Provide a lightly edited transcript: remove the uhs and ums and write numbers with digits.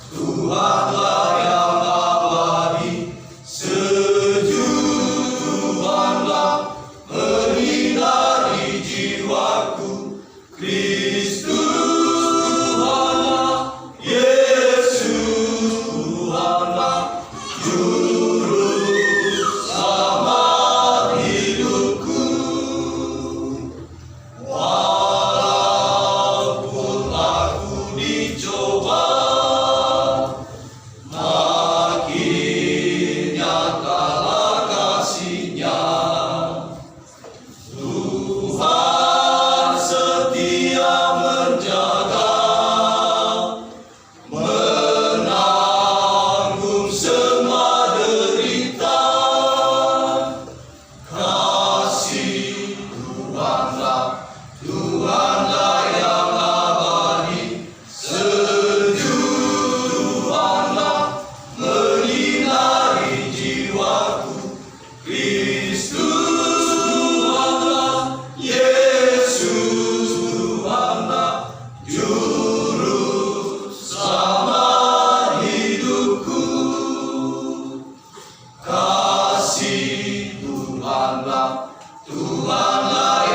Tuhanlah yang abadi, sejuk Tuhanlah menyinari jiwaku. Kristus Tuhanlah, Yesus Tuhanlah, Juru Selamat hidupku. Walaupun aku dicoba, makin nyatalah kasih-Nya. Tuhan setia menjaga, menanggung semua derita. Kasih Tuhanlah, Tuhanlah yang abadi, sejuk Tuhanlah menyinari jiwaku. Kristus Tuhanlah, Yesus Tuhanlah, Juru Selamat hidupku. Kasih Tuhanlah, Tuhanlah